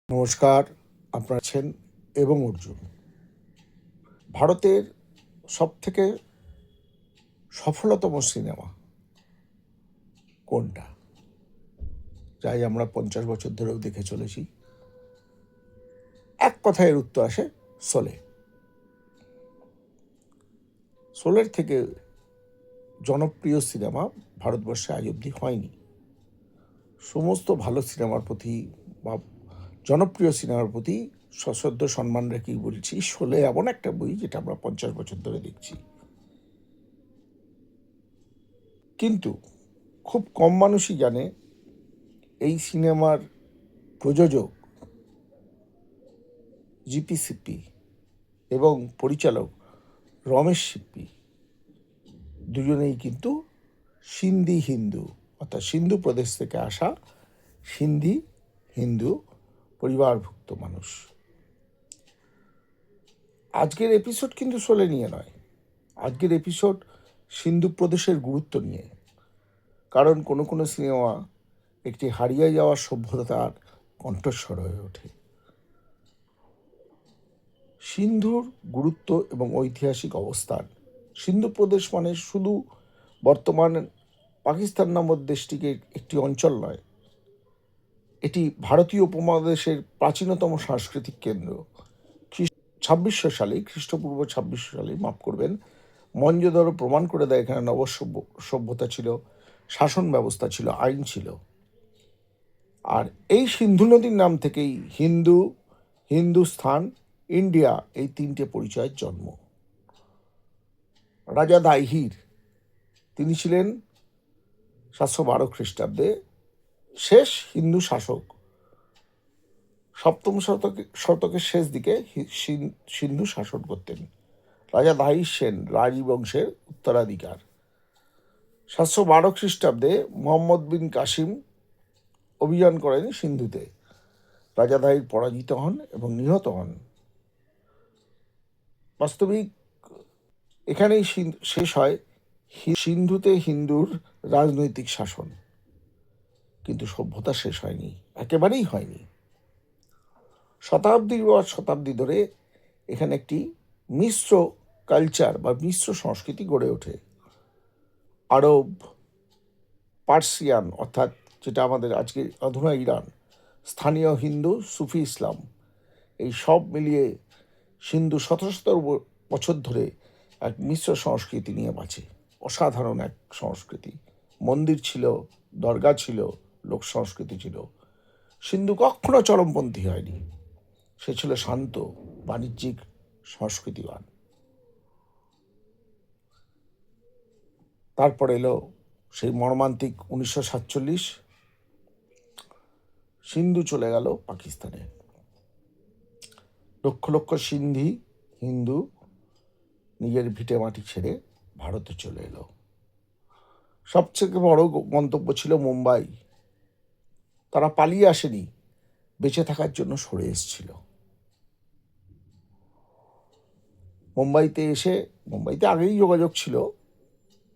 নমস্কার, আপনারা আছেন এবং অর্জুন। ভারতের সবথেকে সফলতম সিনেমা কোনটা? যাই আমরা 50 বছর ধরেও দেখে চলেছি। এক কথায় এর উত্তর আসে শোলে। শোলের থেকে জনপ্রিয় সিনেমা ভারতবর্ষে আজ অবধি হয়নি। সমস্ত ভালো সিনেমার প্রতি বা জনপ্রিয় সিনেমার প্রতি সশ্রদ্ধ সম্মান রেখেই বলছি, শোলে এমন একটা বই যেটা আমরা 50 বছর ধরে দেখছি। কিন্তু খুব কম মানুষই জানে এই সিনেমার প্রযোজক জিপি সিপ্পি এবং পরিচালক রমেশ সিপ্পি দুজনেই কিন্তু সিন্ধি হিন্দু, অর্থাৎ সিন্ধু প্রদেশ থেকে আসা সিন্ধি হিন্দু পরিবারভুক্ত মানুষ। আজকের এপিসোড কিন্তু শোলে নিয়ে নয়, আজকের এপিসোড সিন্ধু প্রদেশের গুরুত্ব নিয়ে। কারণ কোনো কোনো সিনেমা একটি হারিয়ে যাওয়া সভ্যতার কণ্ঠস্বর হয়ে ওঠে। সিন্ধুর গুরুত্ব এবং ঐতিহাসিক অবস্থান। সিন্ধু প্রদেশ মানে শুধু বর্তমান পাকিস্তান নামক দেশটিকে একটি অঞ্চল নয়, এটি ভারতীয় উপমহাদেশের প্রাচীনতম সাংস্কৃতিক কেন্দ্র। 2600 সালে, খ্রিস্টপূর্ব 2600 সালে, মাফ করবেন, মহেঞ্জোদারো প্রমাণ করে দেয় এখানে সভ্যতা ছিল, শাসন ব্যবস্থা ছিল, আইন ছিল। আর এই সিন্ধু নদীর নাম থেকেই হিন্দু, হিন্দুস্থান, ইন্ডিয়া এই তিনটে পরিচয়ের জন্ম। রাজা দাহির তিনি ছিলেন 712 খ্রিস্টাব্দে শেষ হিন্দু শাসক। সপ্তম শতকের শেষ দিকে সিন্ধু শাসন করতেন। রাজা দাহির সেন রাজবংশের উত্তরাধিকার। 712 খ্রিস্টাব্দে মোহাম্মদ বিন কাসিম অভিযান করেন সিন্ধুতে। রাজা দাহির পরাজিত হন এবং নিহত হন। বাস্তবিক এখানেই শেষ হয় সিন্ধুতে হিন্দুর রাজনৈতিক শাসন, কিন্তু সভ্যতা শেষ হয়নি, একেবারেই হয়নি। শতাব্দীর পর শতাব্দী ধরে এখানে একটি মিশ্র কালচার বা মিশ্র সংস্কৃতি গড়ে ওঠে। আরব, পার্সিয়ান, অর্থাৎ যেটা আমাদের আজকে অধুনা ইরান, স্থানীয় হিন্দু, সুফি ইসলাম, এই সব মিলিয়ে সিন্ধু শত শত বছর ধরে এক মিশ্র সংস্কৃতি নিয়ে বাঁচে। অসাধারণ এক সংস্কৃতি। মন্দির ছিল, দরগা ছিল, লোক সংস্কৃতি ছিল। সিন্ধু কখনো চরমপন্থী হয়নি, সে ছিল শান্ত, বাণিজ্যিক, সংস্কৃতিবান। তারপর এলো সেই মর্মান্তিক 1947, সিন্ধু চলে গেল পাকিস্তানে। লক্ষ লক্ষ সিন্ধি হিন্দু নিজের ভিটে মাটি ছেড়ে ভারতে চলে এলো। সবচেয়ে বড় গন্তব্য ছিল মুম্বাই। তারা পালিয়ে আসেনি, বেঁচে থাকার জন্য সরে এসেছিল। মুম্বাইতে এসে, মুম্বাইতে আগেই যোগাযোগ ছিল,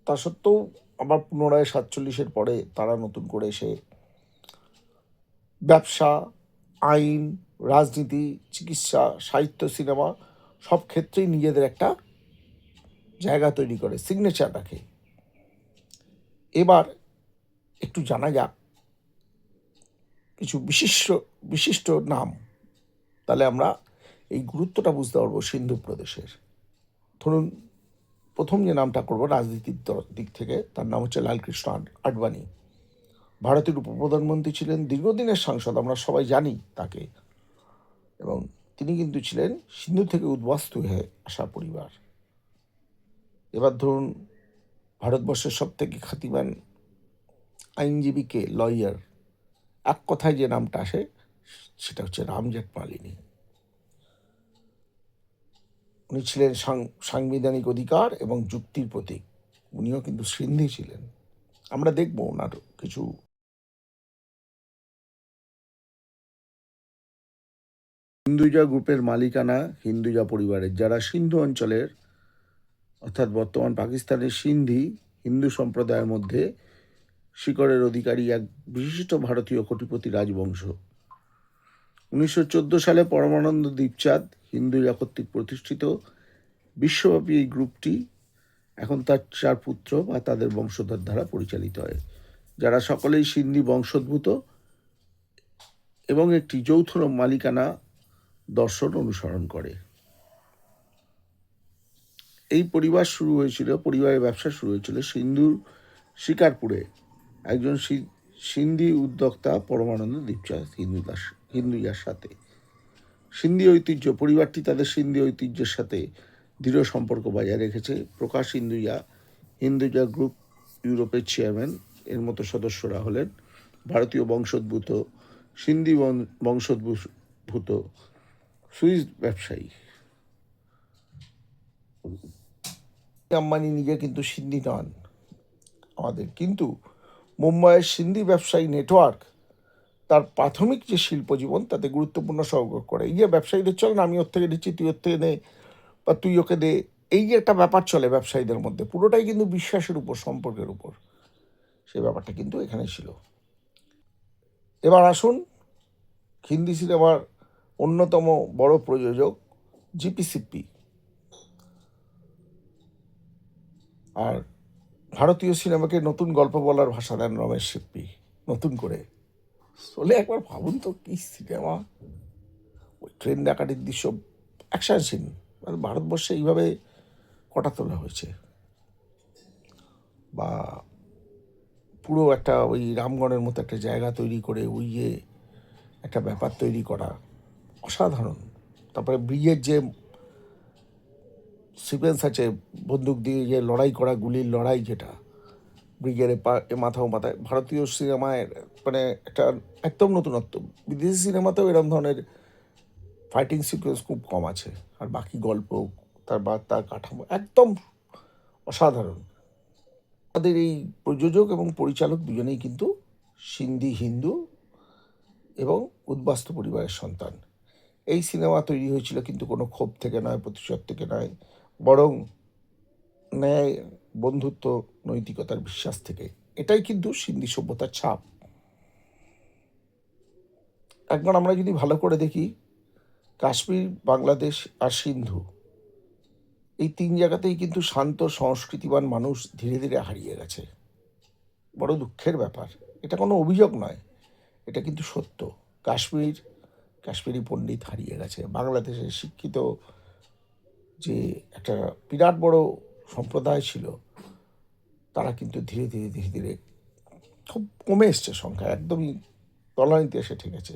তা সত্ত্বেও আবার পুনরায় 47-এর পরে তারা নতুন করে এসে ব্যবসা, আইন, রাজনীতি, চিকিৎসা, সাহিত্য, সিনেমা সব ক্ষেত্রেই নিজেদের একটা জায়গা তৈরি করে, সিগনেচার রাখে। এবার একটু জানা যাক কিছু বিশিষ্ট নাম, তাহলে আমরা এই গুরুত্বটা বুঝতে পারবো সিন্ধু প্রদেশের। ধরুন, প্রথম যে নামটা করবো রাজনীতির দিক থেকে, তার নাম হচ্ছে লালকৃষ্ণ আডবাণী। ভারতের উপপ্রধানমন্ত্রী ছিলেন, দীর্ঘদিনের সাংসদ, আমরা সবাই জানি তাকে। এবং তিনি কিন্তু ছিলেন সিন্ধু থেকে উদ্বাস্তু হয়ে আসা পরিবার। এবার ধরুন, ভারতবর্ষের সব থেকে খ্যাতিমান আইনজীবী কে, লয়ার, এক কথায় যে নামটা আসে সেটা হচ্ছে রাম জেঠমালিনী। উনি ছিলেন সাংবিধানিক অধিকার এবং যুক্তির প্রতীক। উনিও কিন্তু সিন্ধি ছিলেন। আমরা দেখব ওনার কিছু। হিন্দুজা গ্রুপের মালিকানা হিন্দুজা পরিবারের, যারা সিন্ধু অঞ্চলের, অর্থাৎ বর্তমান পাকিস্তানের সিন্ধি হিন্দু সম্প্রদায়ের মধ্যে শিকড়ের অধিকারী এক বিশিষ্ট ভারতীয় কোটিপতি রাজবংশ। 1914 সালে পরমানন্দ দীপচাঁদ হিন্দুজা কর্তৃক প্রতিষ্ঠিত বিশ্বব্যাপী এই গ্রুপটি এখন তার 4 পুত্র বা তাদের বংশধর দ্বারা পরিচালিত হয়, যারা সকলেই সিন্ধি বংশোদ্ভূত এবং একটি যৌথ মালিকানা দর্শন অনুসরণ করে। এই পরিবারের ব্যবসা শুরু হয়েছিল সিন্ধুর শিকারপুরে একজন সিন্ধি উদ্যোক্তা পরমানন্দ দীপচাঁদ হিন্দুজার সাথে। পরিবারটি তাদের সিন্ধি ঐতিহ্যের সাথে দৃঢ় সম্পর্ক বজায় রেখেছে। প্রকাশ হিন্দুজা গ্রুপ ইউরোপের চেয়ারম্যান। এর মতো সদস্যরা হলেন ভারতীয় বংশোদ্ভূত, সিন্ধি বংশোদ্ভূত সুইস ব্যবসায়ী। আম্বানি নিজে কিন্তু সিন্ধি নন আমাদের, কিন্তু মুম্বাইয়ের সিন্ধি ব্যবসায়ী নেটওয়ার্ক তার প্রাথমিক যে শিল্প জীবন তাতে গুরুত্বপূর্ণ সহযোগ করে। এই যে ব্যবসায়ীদের চল না, আমি ওর থেকে দিচ্ছি, তুই ওর থেকে নে, বা তুই ওকে দে, এই যে একটা ব্যাপার চলে ব্যবসায়ীদের মধ্যে, পুরোটাই কিন্তু বিশ্বাসের উপর, সম্পর্কের উপর। সেই ব্যাপারটা কিন্তু এখানে ছিল। এবার আসুন হিন্দি সিনেমার অন্যতম বড় প্রযোজক জিপিসিপি আর ভারতীয় সিনেমাকে নতুন গল্প বলার ভাষা দেন রমেশ সিপ্পি নতুন করে। চলে একবার ভাবুন তো, কি সিনেমা! ওই ট্রেন ডাকাতির দৃশ্য অ্যাকশন সিন, মানে ভারতবর্ষে এইভাবে কটা তোলা হয়েছে, বা পুরো একটা ওই রামগড়ের মতো একটা জায়গা তৈরি করে ওই যে একটা ব্যাপার তৈরি করা, অসাধারণ। তারপরে ব্রিজের যে সিকোয়েন্স আছে, বন্দুক দিয়ে যে লড়াই করা, গুলির লড়াই, যেটা ব্রিগেডে মাথাও মাথায়, ভারতীয় সিনেমায় মানে একটা একদম নতুনত্ব। বিদেশি সিনেমাতেও এরকম ধরনের ফাইটিং সিকোয়েন্স খুব কম আছে, আর বাকি গল্প তার কাঠামো একদম অসাধারণ। আমাদের এই প্রযোজক এবং পরিচালক দুজনেই কিন্তু সিন্ধি হিন্দু এবং উদ্বাস্তু পরিবারের সন্তান। এই সিনেমা তৈরি হয়েছিল কিন্তু কোনো ক্ষোভ থেকে নয়, প্রতিশোধ থেকে নয়, বরং ন্যায়, বন্ধুত্ব, নৈতিকতার বিশ্বাস থেকে। এটাই কিন্তু সিন্ধি সভ্যতার ছাপ। একবার আমরা যদি ভালো করে দেখি, কাশ্মীর, বাংলাদেশ আর সিন্ধু, এই 3 জায়গাতেই কিন্তু শান্ত সংস্কৃতিবান মানুষ ধীরে ধীরে হারিয়ে গেছে। বড় দুঃখের ব্যাপার। এটা কোনো অভিযোগ নয়, এটা কিন্তু সত্য। কাশ্মীরি পণ্ডিত হারিয়ে গেছে। বাংলাদেশের শিক্ষিত যে একটা বিরাট বড় সম্প্রদায় ছিল, তারা কিন্তু ধীরে ধীরে খুব কমে এসছে সংখ্যা, একদমই তলানিতে এসে ঠেকেছে।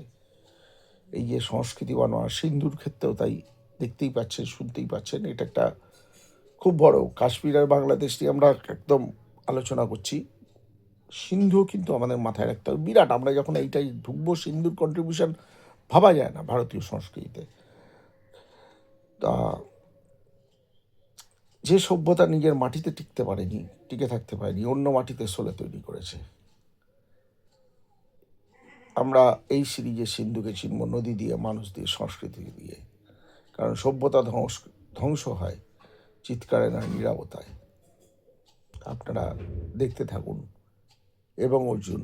এই যে সংস্কৃতিবান সিন্ধুর ক্ষেত্রেও তাই দেখতেই পাচ্ছেন, শুনতেই পাচ্ছেন। এটা একটা খুব বড়। কাশ্মীর আর বাংলাদেশ নিয়ে আমরা একদম আলোচনা করছি, সিন্ধুও কিন্তু আমাদের মাথায় রাখতে হবে বিরাট। আমরা যখন এইটাই ঢুকবো, সিন্ধুর কন্ট্রিবিউশন ভাবা যায় না ভারতীয় সংস্কৃতিতে। তা যে সভ্যতা নিজের মাটিতে টিকে থাকতে পারেনি, অন্য মাটিতে সোলে তৈরি করেছে। আমরা এই সিরিজে সিন্ধুকে চিনব নদী দিয়ে, মানুষ দিয়ে, সংস্কৃতি দিয়ে। কারণ সভ্যতা ধ্বংস হয় চিৎকারে না, নীরবতায়। আপনারা দেখতে থাকুন এবং অর্জুন।